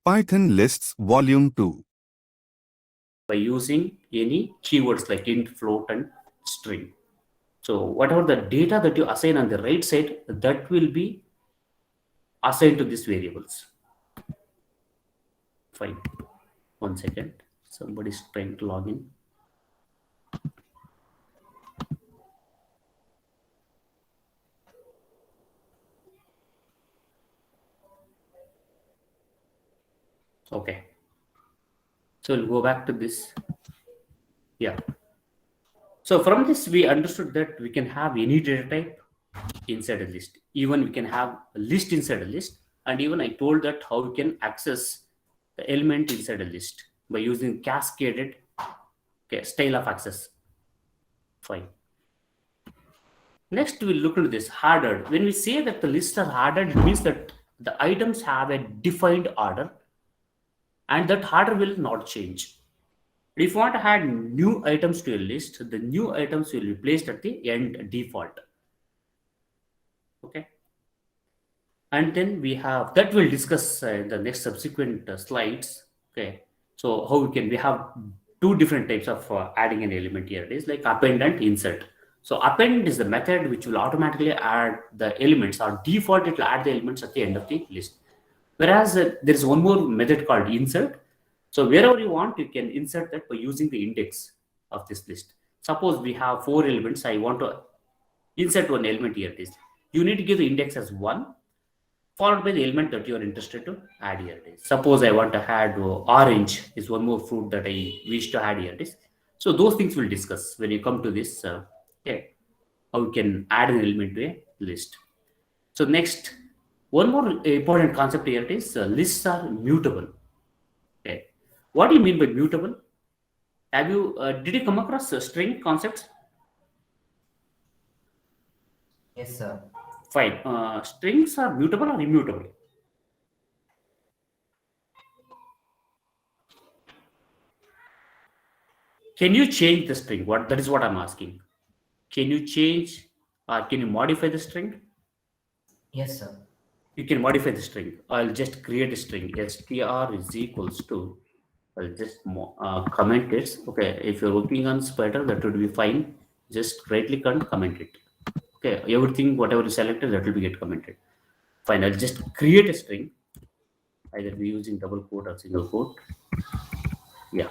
Python Lists Volume 2. By using any keywords like int, float, and string. So whatever the data that you assign on the right side, that will be assigned to these variables. Fine. 1 second. Somebody's trying to log in. Okay. So we'll go back to this. Yeah. So from this, we understood that we can have any data type inside a list. Even we can have a list inside a list. And even I told that how we can access the element inside a list by using cascaded style of access. Fine. Next, we'll look into this ordered. When we say that the lists are ordered, it means that the items have a defined order and that order will not change. If you want to add new items to your list, the new items will be placed at the end default. Okay. And then we have that we'll discuss in the next subsequent slides. Okay. So how we have two different types of adding an element here. It is like append and insert. So append is the method which will automatically add the elements, or default it will add the elements at the end of the list. Whereas there is one more method called insert. So wherever you want, you can insert that by using the index of this list. Suppose we have 4 elements. I want to insert one element here. This you need to give the index as 1, followed by the element that you are interested to add here. Suppose I want to add orange is one more fruit that I wish to add here. So those things we'll discuss when you come to this. Okay, how we can add an element to a list. So next, one more important concept here is lists are mutable. Okay, what do you mean by mutable? Have you did you come across string concepts? Yes, sir. Fine. Strings are mutable or immutable? Can you change the string? That is what I'm asking. Can you change or can you modify the string? Yes, sir. You can modify the string. I'll just create a string. Str is equals to. I'll just comment it. Okay, if you're working on Spider, that would be fine. Just right click and comment it. Okay, everything whatever you selected that will be get commented. Fine. I'll just create a string. Either be using double quote or single quote. Yeah.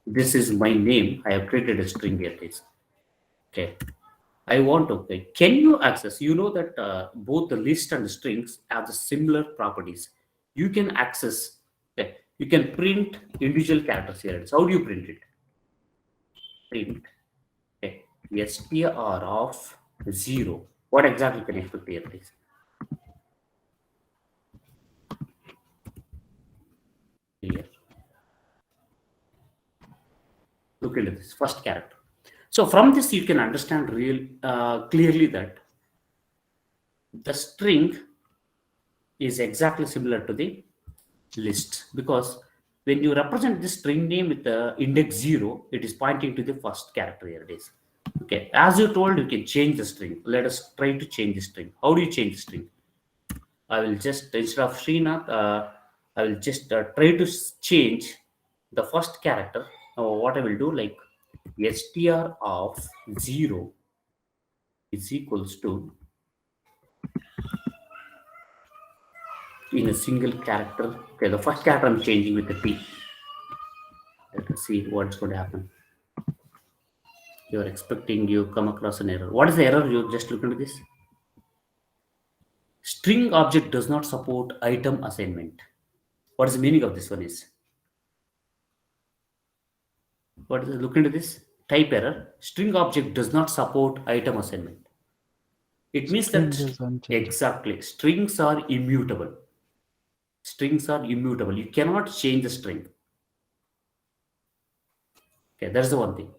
This is my name. I have created a string here. Okay. I want to. Okay. Can you access? You know that both the list and the strings have the similar properties. You can access. Okay. You can print individual characters here. How do you print it? Print. Okay. Str of 0. What exactly can you expect here, please? Here. Look into this first character. So from this, you can understand clearly that the string is exactly similar to the list, because when you represent the string name with the index 0, it is pointing to the first character here. It is. Okay. As you told, you can change the string. Let us try to change the string. How do you change the string? I will just, instead of Srinath, I will just try to change the first character. What I will do, like str of 0 is equals to, in a single character. Okay, the first character I'm changing with the T. Let us see what's going to happen. You're expecting you come across an error. What is the error? You just look into this. String object does not support item assignment. What is the meaning of this one is? What is it? Look into this. Type error. String object does not support item assignment. It means String that is unchanged. exactly strings are immutable. Strings are immutable. You cannot change the string. Okay, that's the one thing.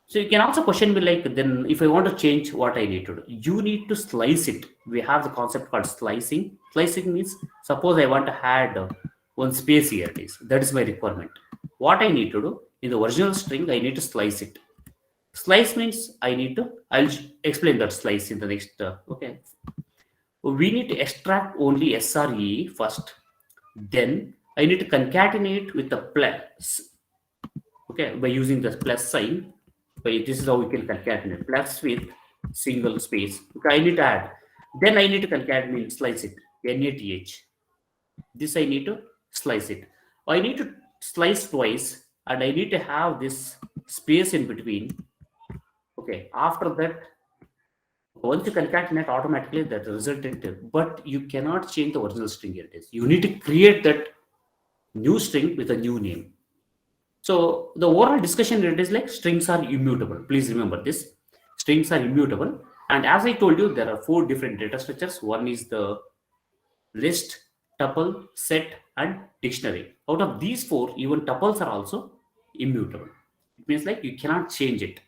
So you can also question me like, then if I want to change, what I need to do? You need to slice it. We have the concept called slicing. Slicing means, suppose I want to add one space here. It is. That is my requirement. What I need to do, in the original string, I need to slice it. Slice means I'll explain that slice in the next, okay. We need to extract only SRE first. Then I need to concatenate with the plus, okay, by using the plus sign. This is how we can concatenate plus with single space. Okay, I need to add. Then I need to concatenate, slice it, NATH. This I need to slice it. I need to slice twice, and I need to have this space in between. Okay, after that, once you concatenate, automatically that resultant, but you cannot change the original string here. It is. You need to create that new string with a new name. So the overall discussion here is like strings are immutable. Please remember this. Strings are immutable. And as I told you, there are 4 different data structures. One is the list, tuple, set, and dictionary. Out of these 4, even tuples are also immutable. It means like you cannot change it.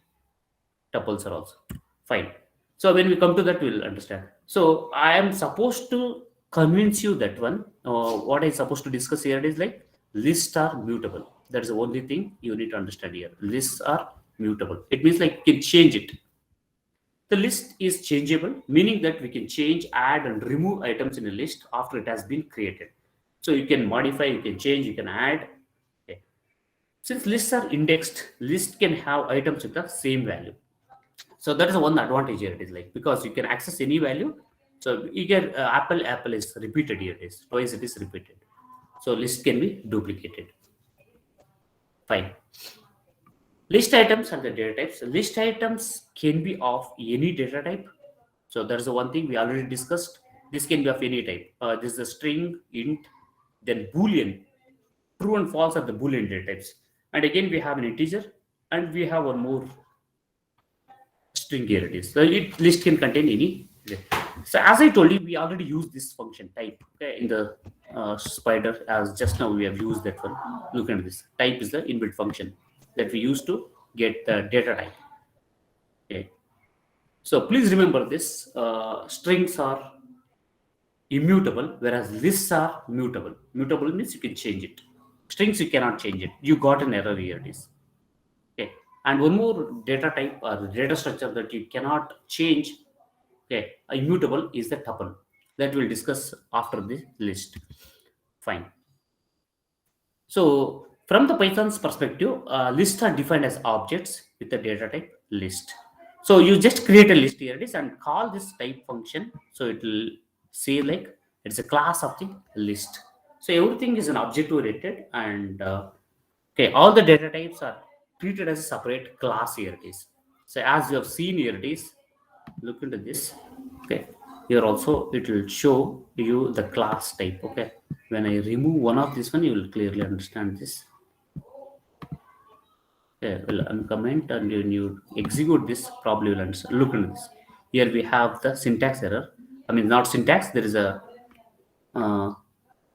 Tuples are also fine. So when we come to that, we'll understand. So I am supposed to convince you that one. What I'm supposed to discuss here is like lists are mutable. That is the only thing you need to understand here. Lists are mutable. It means like you can change it. The list is changeable, meaning that we can change, add, and remove items in a list after it has been created. So you can modify, you can change, you can add. Okay. Since lists are indexed, list can have items with the same value. So that is one advantage here. It is like because you can access any value. So you get apple is repeated here. It is twice it is repeated. So list can be duplicated. Fine. List items are the data types. List items can be of any data type. So that's the one thing we already discussed. This can be of any type. This is a string, int, then boolean. True and false are the boolean data types. And again, we have an integer, and we have one more string here. It is. So list can contain any. So as I told you, we already used this function type, okay, in the spider. As just now we have used that one. Look at this. Type is the inbuilt function that we use to get the data type. Okay. So please remember this. Strings are immutable, whereas lists are mutable. Mutable means you can change it. Strings you cannot change it. You got an error here. It is. Okay. And one more data type or data structure that you cannot change, okay, immutable, is the tuple. That we'll discuss after the list. Fine. So from the Python's perspective, lists are defined as objects with the data type list. So you just create a list here it is and call this type function. So it will say like it's a class of the list. So everything is an object oriented, and okay, all the data types are treated as a separate class here it is. So as you have seen here it is, look into this. Okay, here also it will show you the class type. Okay, when I remove one of this one, you will clearly understand this. Okay, will uncomment, and when you execute this, probably will understand. Look into this. Here we have the syntax error. I mean, not syntax. There is a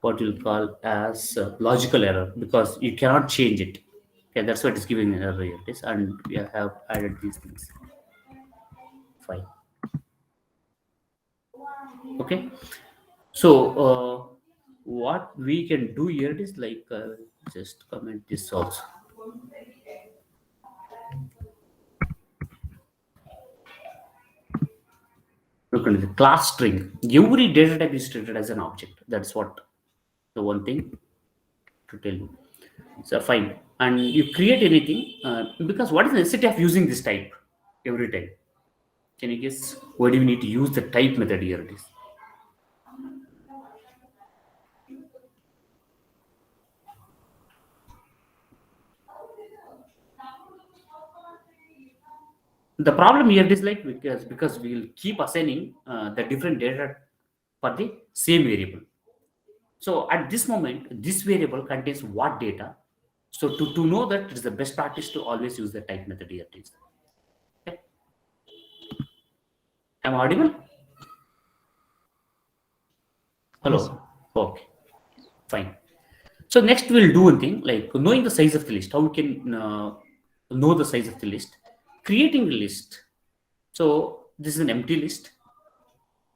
what you'll call as logical error because you cannot change it. Okay, that's what is giving an error here. It is, and we have added these things. Fine. Okay. So what we can do here is like just comment this also. Look at the class string. Every data type is treated as an object. That's what the one thing to tell you. So fine. And you create anything because what is the necessity of using this type every time? Can you guess why do we need to use the type method here? It is. The problem here is like because we'll keep assigning the different data for the same variable. So at this moment, this variable contains what data. So to know that, it's the best practice to always use the type method here. Please. Okay. Am I audible? Hello. Yes, sir. Okay. Fine. So next we'll do one thing like knowing the size of the list. How we can know the size of the list? Creating a list. So this is an empty list.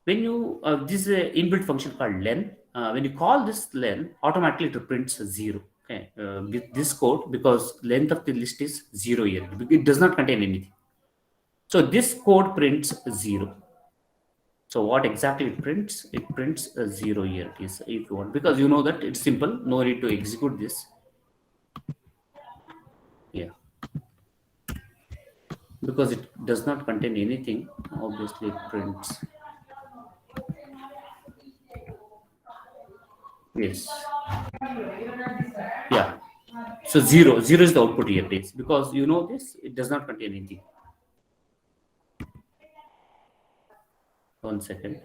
When you this is an inbuilt function called len. When you call this len, automatically it prints 0. Okay, with this code, because length of the list is 0 here, it does not contain anything. So this code prints 0. So what exactly it prints? It prints a 0 here. It is, if you want, because you know that it's simple. No need to execute this. Yeah, because it does not contain anything. Obviously, it prints. Yes. Yeah. So zero is the output here. It is because you know this. It does not contain anything. 1 second.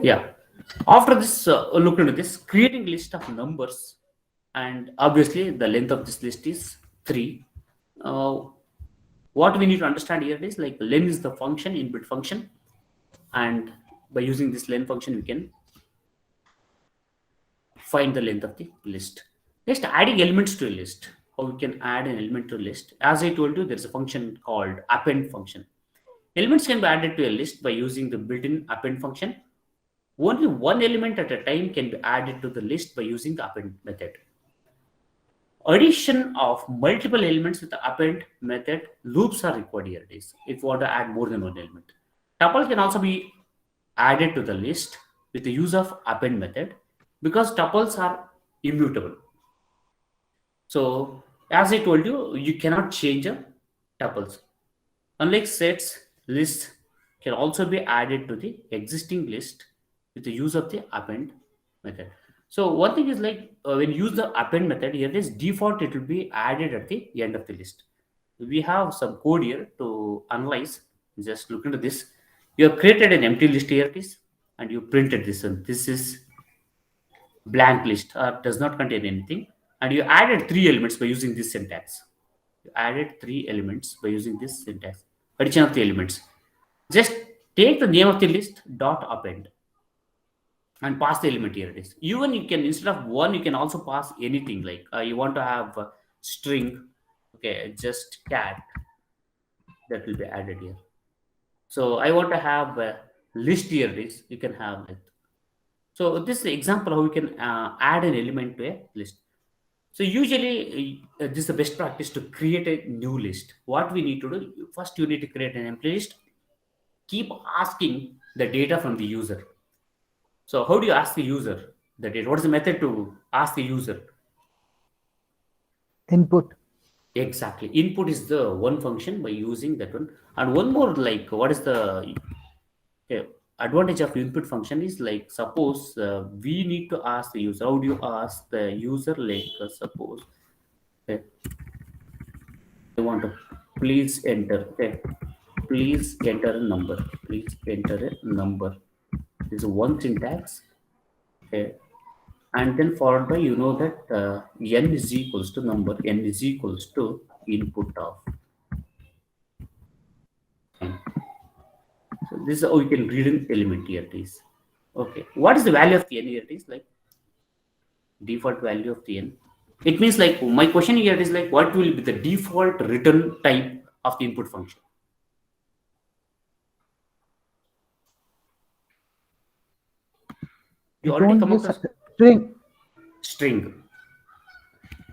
Yeah. After this, look into this, creating list of numbers, and obviously the length of this list is 3. Uh, what we need to understand here is like len is the function, inbuilt function, and by using this len function, we can find the length of the list. Next, adding elements to a list. How we can add an element to a list? As I told you, there is a function called append function. Elements can be added to a list by using the built-in append function. Only one element at a time can be added to the list by using the append method. Addition of multiple elements with the append method, loops are required here. It is if you want to add more than one element. Tuple can also be added to the list with the use of append method because tuples are immutable. So as I told you, you cannot change a tuples. Unlike sets, lists can also be added to the existing list with the use of the append method. So one thing is like when you use the append method, here it is default, it will be added at the end of the list. We have some code here to analyze. Just look into this. You have created an empty list here, it is, and you printed this one. This is blank list or does not contain anything, and you added 3 elements by using this syntax. You added 3 elements by using this syntax. Addition of the elements. Just take the name of the list dot append and pass the element here. It is. Even you can, instead of 1, you can also pass anything like you want to have a string. Okay, just cat, that will be added here. So I want to have a list here. It is. You can have it. So this is the example how we can add an element to a list. So usually this is the best practice to create a new list. What we need to do, first you need to create an empty list. Keep asking the data from the user. So how do you ask the user the data? What is the method to ask the user? Input. Exactly. Input is the one function by using that one. And one more, like what is the advantage of input function is like suppose we need to ask the user. How do you ask the user? Like suppose I want to please enter. Okay, please enter a number. Please enter a number. This is one syntax. Okay, and then followed by that n is equals to number. N is equals to input of. Okay. So this is how you can read an element here. It is okay. What is the value of the n here? It is like default value of the n. It means like my question here is like what will be the default return type of the input function? You already come across String. string.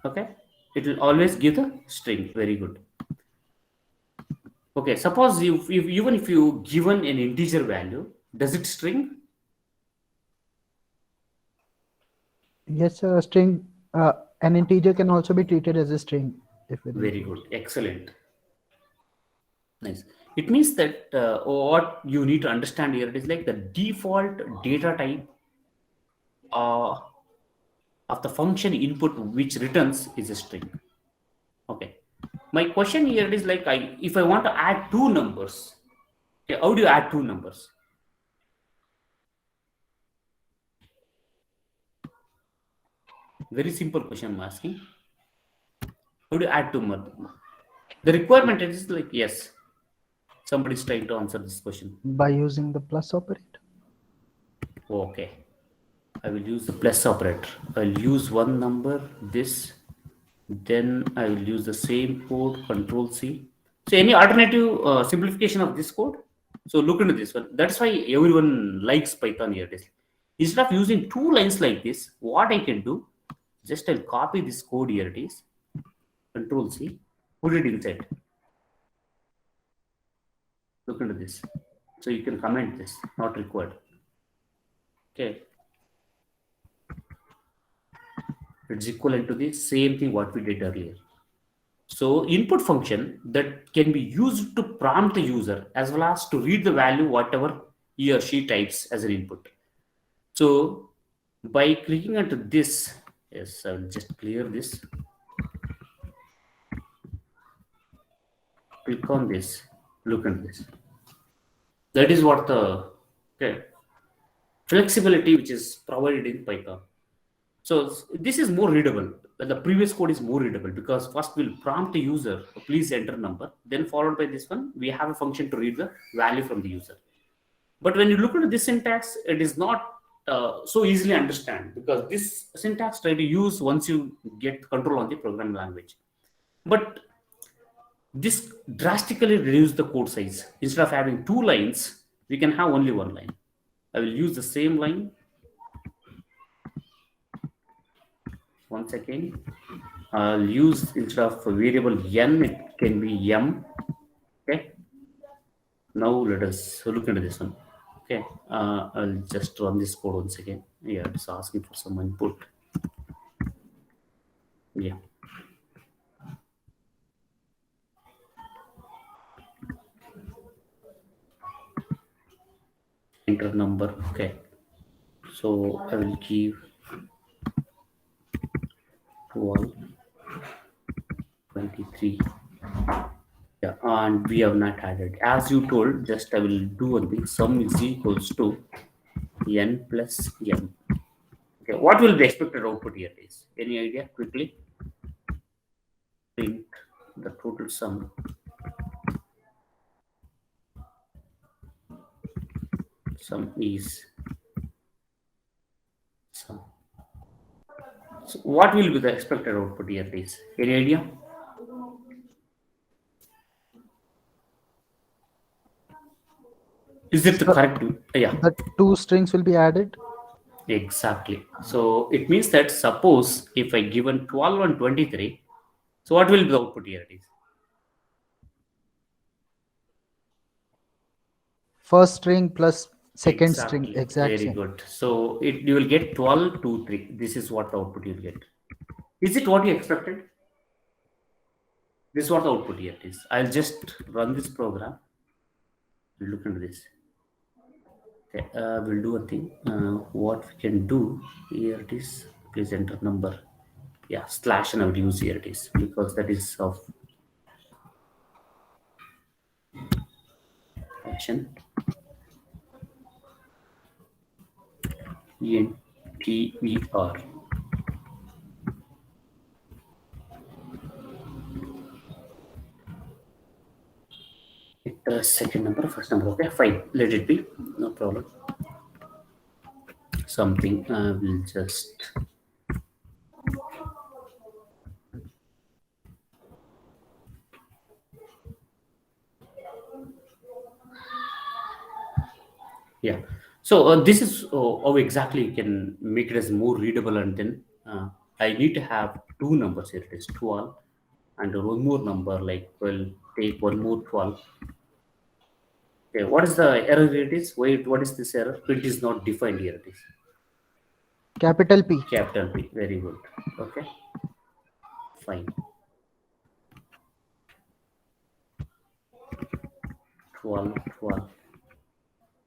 Okay, it will always give the string. Very good. Okay, suppose even if you given an integer value, does it string? Yes, sir. String. An integer can also be treated as a string. If it Very good, excellent, nice. It means that what you need to understand here is like the default data type of the function input which returns is a string. Okay, my question here is like if I want to add 2 numbers, okay, how do you add 2 numbers? Very simple question I'm asking. How do you add 2 more? The requirement is like, yes, somebody's trying to answer this question. By using the plus operator. Okay, I will use the plus operator. I'll use one number, this, then I will use the same code, control C. So any alternative simplification of this code? So look into this one. That's why everyone likes Python here. Instead of using two lines like this, what I can do, just I'll copy this code here. It is Control C, put it inside. Look into this. So you can comment this, not required. Okay. It's equivalent to the same thing what we did earlier. So input function that can be used to prompt the user as well as to read the value whatever he or she types as an input. So by clicking onto this, yes, I'll just clear this. Click on this, look at this. That is what the flexibility which is provided in Python. So this is more readable. The previous code is more readable because first we'll prompt the user, please enter number. Then followed by this one, we have a function to read the value from the user. But when you look at this syntax, it is not so easily understand because this syntax try to use once you get control on the programming language. But this drastically reduces the code size. Instead of having two lines, we can have only one line. I will use the same line. Once again, I'll use instead of variable n, it can be m. Okay. Now let us look into this one. Okay. I'll just run this code once again. Yeah, it's asking for some input. Yeah. Enter number. Okay. So I will give 12, 23. Yeah, and we have not added. As you told, just I will do one thing. Sum is equals to n plus m. Okay, what will the expected output here is? Any idea quickly? Print the total sum. Sum is sum. So what will be the expected output here is? Any idea? Is it the correct? Yeah. The two strings will be added. Exactly. So it means that suppose if I given 12 and 23, so what will be the output here? It is First string plus second string. exactly. Exact Very same. good. So you will get 12, 2, 3. This is what the output you will get. Is it what you expected? This is what the output here is. I'll just run this program. Look into this. Okay, we'll do a thing. What we can do here it is. Please enter number. Yeah, slash and I will use here it is because that is of action. ENTER. Second number, first number. Okay, fine. Let it be. No problem. Something I will just. Yeah. So this is how exactly you can make it as more readable, and then I need to have two numbers here. It is 12 and one more number like we'll take one more 12. Okay, what is the error here it is? Wait, what is this error? It is not defined here. It is Capital P. capital P. Very good. Okay. Fine. 12, 12.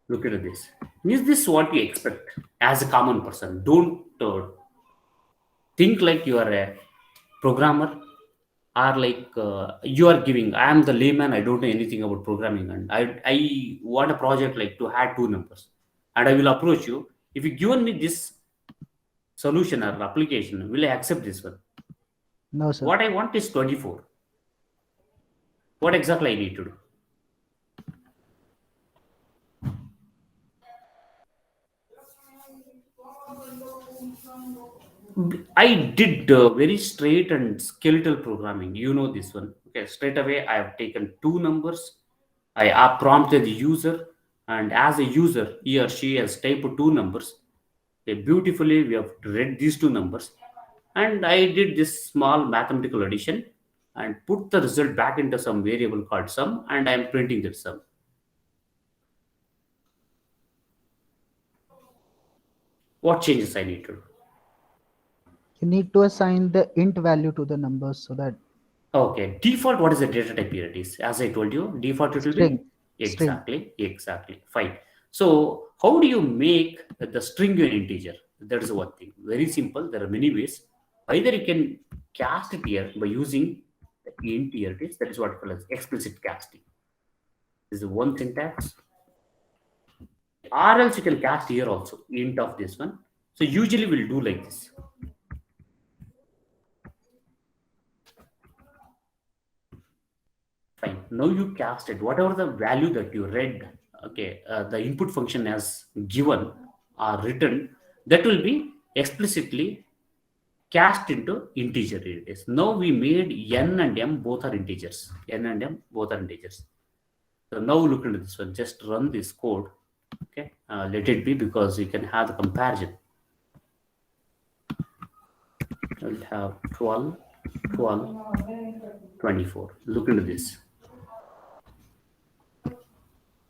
Look at this. Is this what you expect as a common person? Don't think like you are a programmer or like you are giving. I am the layman. I don't know anything about programming, and I want a project like to add two numbers, and I will approach you. If you given me this solution or application, will I accept this one? No, sir. What I want is 24. What exactly I need to do? I did very straight and skeletal programming. You know this one. Okay, straight away I have taken two numbers. I prompted the user, and as a user, he or she has typed two numbers. Okay, beautifully, we have read these two numbers, and I did this small mathematical addition and put the result back into some variable called sum, and I am printing that sum. What changes I need to do? You need to assign the int value to the numbers so that Okay, default, what is the data type here it is? As I told you, default it will be string. String. exactly, fine. So how do you make the string an integer? That is one thing. Very simple. There are many ways. Either you can cast it here by using the int here it is. That is what called as explicit casting. This is one syntax. Or else you can cast here also int of this one. So usually we'll do like this. Fine. Now you cast it. Whatever the value that you read, okay, the input function has given or written, that will be explicitly cast into integer it is. Now we made n and m both are integers. N and m both are integers. So now look into this one. Just run this code. Okay, let it be because you can have the comparison. We'll have 12, 12, 24. Look into this.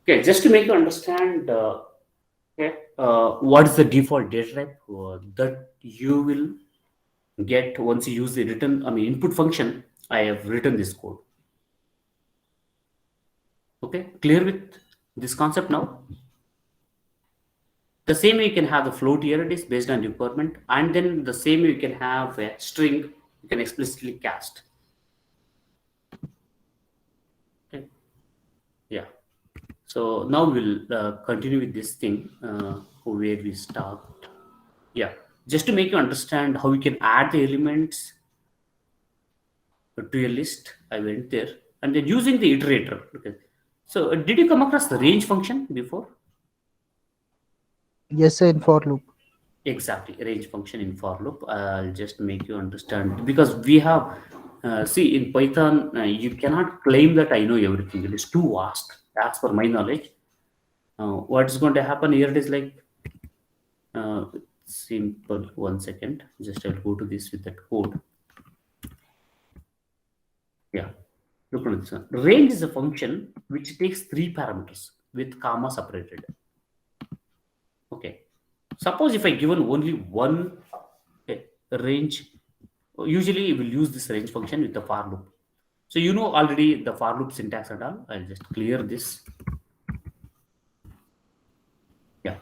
Okay, just to make you understand, okay, what is the default data type that you will get once you use the input function. I have written this code. Okay, clear with this concept now? The same way you can have the float here it is based on requirement, and then the same way you can have a string you can explicitly cast. Okay. Yeah. So now we'll continue with this thing where we start. Yeah, just to make you understand how we can add the elements to a list, I went there and then using the iterator. Okay. So did you come across the range function before? Yes, sir, in for loop. Exactly, range function in for loop. I'll just make you understand because we have see in Python you cannot claim that I know everything. It is too vast as per my knowledge. What's going to happen here? It is like simple. 1 second, just I'll go to this with that code. Yeah, look at this one. Range is a function which takes 3 parameters with comma separated. Okay, suppose if I given only one range, usually we will use this range function with the for loop. So you know already the for loop syntax and all. I'll just clear this. Yeah,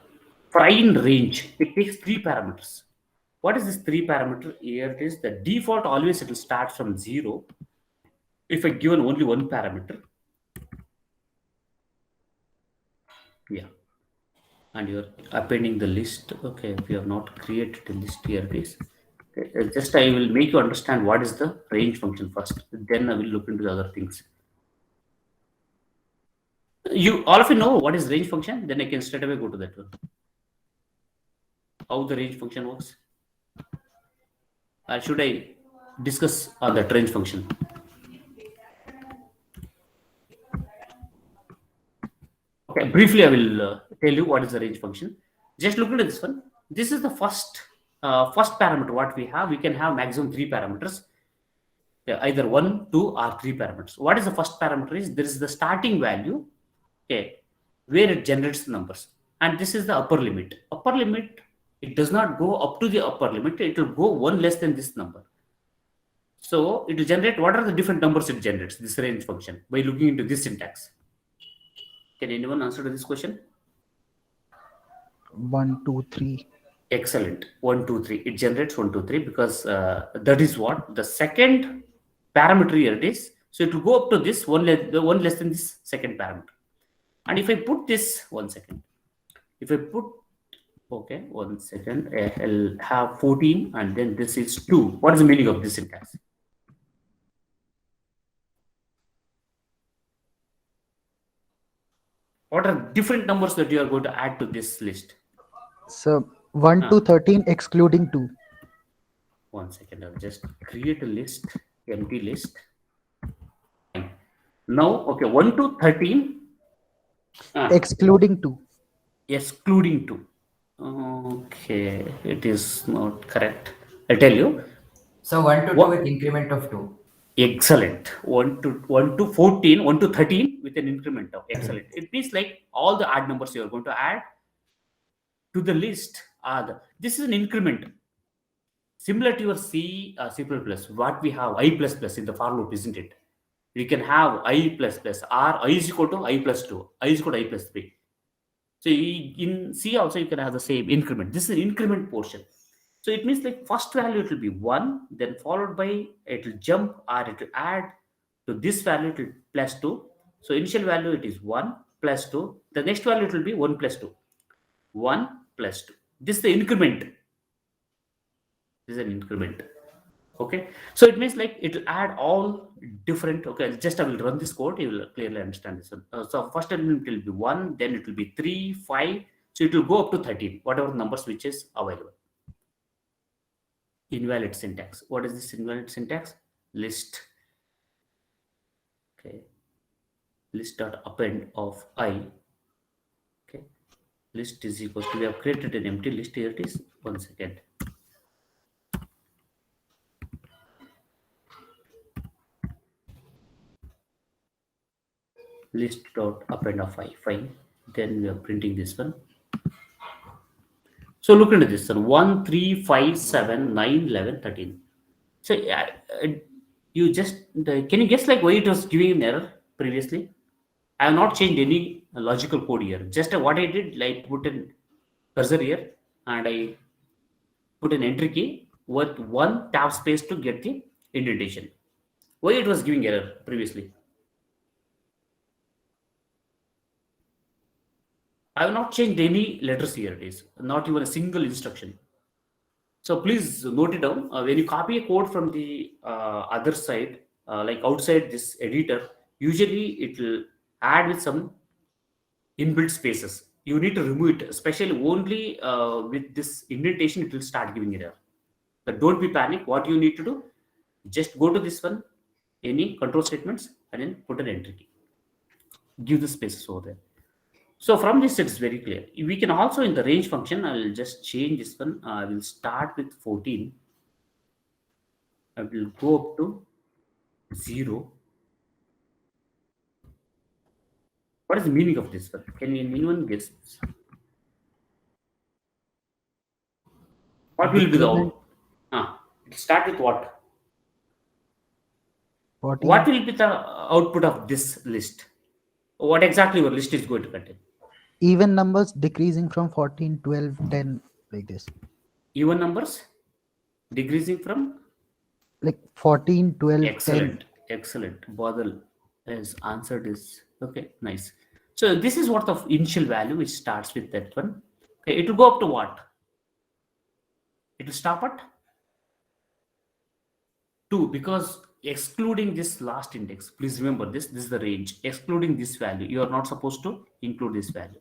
for I in range, it takes 3 parameters. What is this 3 parameter? Here it is the default, always it will start from 0. If I given only one parameter, yeah, and you're appending the list. Okay, we have not created a list here it is. Okay, just I will make you understand what is the range function first, then I will look into the other things. You all of you know what is range function, then I can straight away go to that one. How the range function works? Should I discuss on that range function? Okay, briefly I will tell you what is the range function. Just look at this one. This is the first parameter what we have. We can have maximum 3 parameters. Either 1, 2 or 3 parameters. What is the first parameter is there is the starting value, okay, where it generates the numbers, and this is the upper limit. Upper limit, it does not go up to the upper limit, it will go one less than this number. So it will generate what are the different numbers it generates, this range function, by looking into this syntax. Can anyone answer to this question? 1, 2, 3. Excellent. 1, 2, 3. It generates 1, 2, 3 because that is what the second parameter here it is. So it will go up to this one less than this second parameter. And if I put this 1 second, if I put okay 1 second, I'll have 14 and then this is 2. What is the meaning of this syntax? What are different numbers that you are going to add to this list? So 1 to 13 excluding 2. 1 second, I'll just create a list, empty list. Now, okay, 1 to 13, Excluding 2. excluding 2. Okay, it is not correct. I'll tell you. So 1 to 2 What- with increment of 2. Excellent. 1 to 14, 1 to 13 with an increment of excellent. It means like all the odd numbers you are going to add to the list are this is an increment. Similar to your C, C++, what we have I++ in the for loop, isn't it? You can have I++ or I is equal to I plus 2, I is equal to I plus 3. So in C also you can have the same increment. This is an increment portion. So it means like first value it will be 1, then followed by it will jump or it will add to this value it will plus 2. So initial value it is 1 plus 2. The next value it will be 1 plus 2. 1 plus 2. This is the increment. This is an increment. Okay. So it means like it will add all different. Okay. Just I will run this code. You will clearly understand this one. So first element will be 1, then it will be 3, 5. So it will go up to 13, whatever numbers which is available. Invalid syntax. What is this invalid syntax? List. Okay. List dot append of I. Okay. List is equal to, we have created an empty list. Here it is. 1 second. List dot append of I. Fine. Then we are printing this one. So look into this one. 1, 3, 5, 7, 9, 11, 13. So you just can you guess like why it was giving an error previously? I have not changed any logical code here. Just what I did, like put a cursor here and I put an entry key with one tab space to get the indentation. Why it was giving error previously? I have not changed any letters here. It is not even a single instruction. So please note it down. When you copy a code from the other side, like outside this editor, usually it will add with some inbuilt spaces. You need to remove it, especially only with this indentation, it will start giving error. But don't be panic. What you need to do, just go to this one, any control statements, and then put an entry key. Give the spaces over there. So from this, it's very clear. We can also in the range function, I'll just change this one. I will start with 14. I will go up to 0. What is the meaning of this one? Can anyone guess? What will be the out? It start with what? 14. What will be the output of this list? What exactly your list is going to contain? Even numbers decreasing from 14, 12, 10, like this. Even numbers decreasing from Like 14, 12, excellent, excellent. Badal has answered this. Okay, nice. So this is what the initial value which starts with that one. Okay, it will go up to what? It will stop at 2 because excluding this last index. Please remember this. This is the range. Excluding this value, you are not supposed to include this value.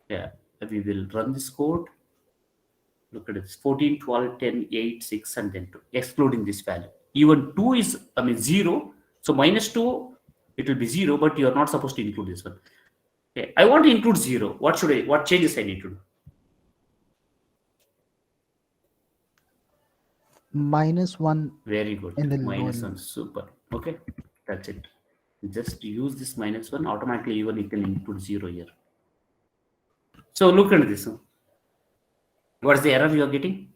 Yeah, we will run this code. Look at it. 14, 12, 10, 8, 6, and then 2. Excluding this value. Even 2 is, 0. So minus 2, it will be 0, but you are not supposed to include this one. Okay, I want to include 0. What changes I need to do? -1. Very good. In the Minus lower 1. Super. Okay, that's it. Just use this -1. Automatically, even you can include 0 here. So look at this. What's the error you are getting?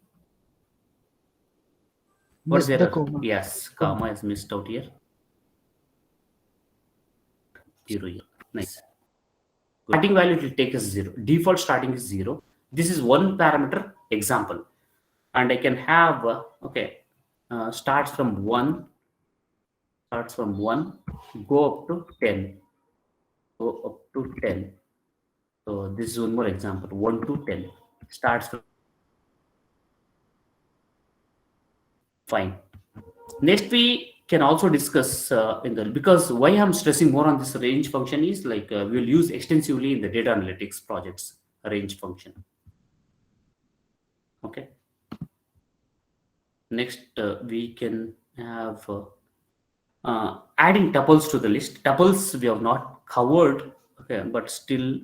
What's the Missed the error? comma. Yes, comma is missed out here. 0 here. Nice. Starting value it will take as 0. Default starting is 0. This is one parameter example. And I can have, starts from 1, go up to 10. Go up to 10. So this is one more example. 1 to 10. Starts from fine. Next we can also discuss because why I'm stressing more on this range function is like we'll use extensively in the data analytics projects range function. Okay. Next, we can have adding tuples to the list. Tuples we have not covered, okay, but still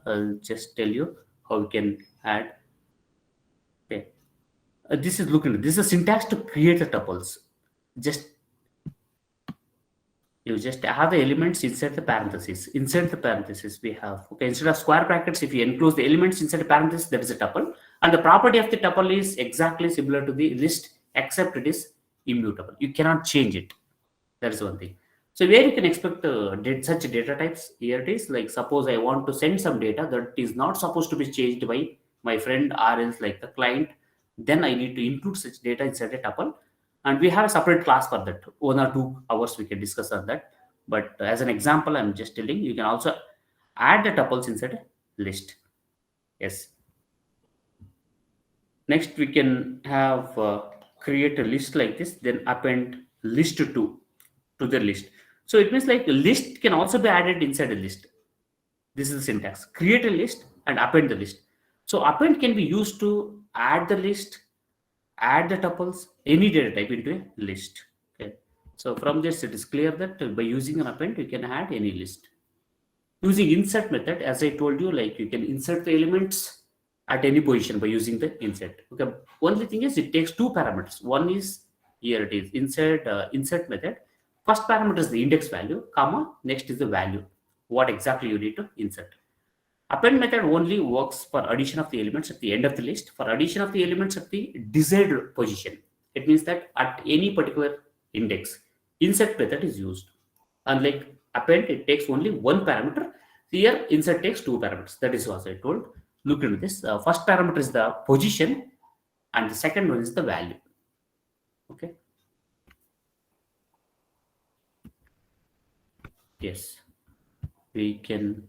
I'll just tell you how we can add. Okay, this is looking. This is a syntax to create the tuples. Just you just have the elements inside the parentheses. Inside the parentheses, we have, okay, instead of square brackets, if you enclose the elements inside the parenthesis, that is a tuple. And the property of the tuple is exactly similar to the list, except it is immutable. You cannot change it. That is one thing. So where you can expect such data types, here it is. Like suppose I want to send some data that is not supposed to be changed by my friend or else like the client, then I need to include such data inside a tuple. And we have a separate class for that. 1 or 2 hours we can discuss on that. But as an example, I'm just telling you can also add the tuples inside a list. Yes. Next, we can have create a list like this, then append list to the list. So it means like a list can also be added inside a list. This is the syntax. Create a list and append the list. So append can be used to add the list, add the tuples, any data type into a list. Okay. So from this, it is clear that by using an append, you can add any list. Using insert method, as I told you, like you can insert the elements at any position by using the insert. Okay. Only thing is it takes 2 parameters. One is here it is insert method. First parameter is the index value, comma, next is the value. What exactly you need to insert. Append method only works for addition of the elements at the end of the list. For addition of the elements at the desired position, it means that at any particular index, insert method is used. Unlike append, it takes only 1 parameter. Here, insert takes 2 parameters. That is what I told. Look into this. First parameter is the position, and the second one is the value. Okay. Yes, we can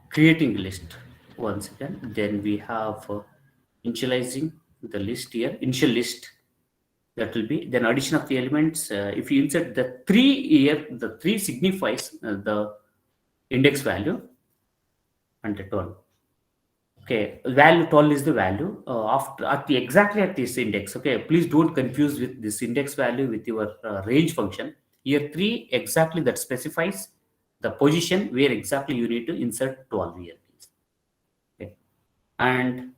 creating list once again. Then we have initializing the list here, initial list. That will be then addition of the elements. If you insert the 3 here, the 3 signifies the index value and the 12. Okay, value 12 is the value after exactly at this index. Okay, please don't confuse with this index value with your range function. Here 3 exactly that specifies the position where exactly you need to insert 12 here. Okay, and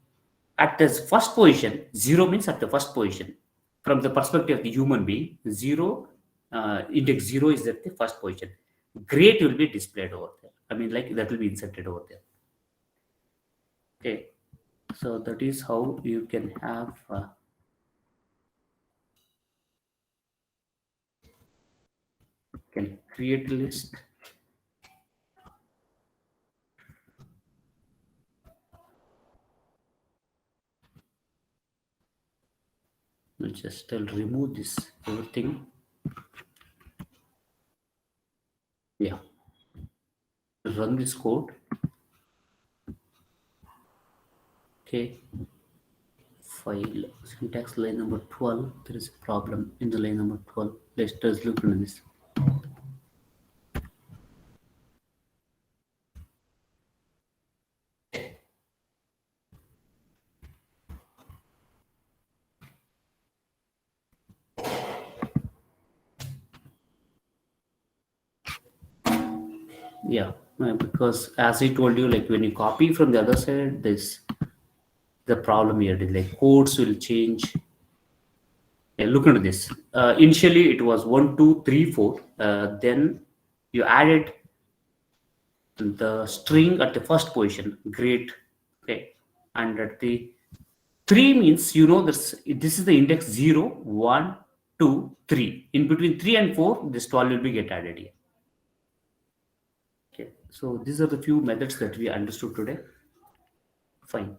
at this first position, 0 means at the first position. From the perspective of the human being, 0 index 0 is at the first position. Great will be displayed over there. I mean, like that will be inserted over there. Okay, so that is how you can have can create a list. I'll remove this everything. Yeah, run this code. Okay, file syntax line number 12. There is a problem in the line number 12. Let's just look into this. Yeah, because as I told you, like when you copy from the other side, this the problem here is like codes will change. Yeah, look into this. Initially it was 1, 2, 3, 4. Then you added the string at the first position. Great. Okay, and at the 3 means this is the index 0, 1, 2, 3. In between 3 and 4, this 12 will be get added here. Okay, so these are the few methods that we understood today. Fine.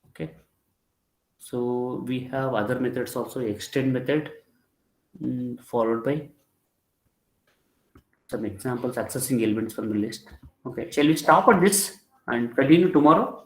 Okay, so we have other methods also. Extend method followed by some examples accessing elements from the list. Okay, shall we stop at this and continue tomorrow?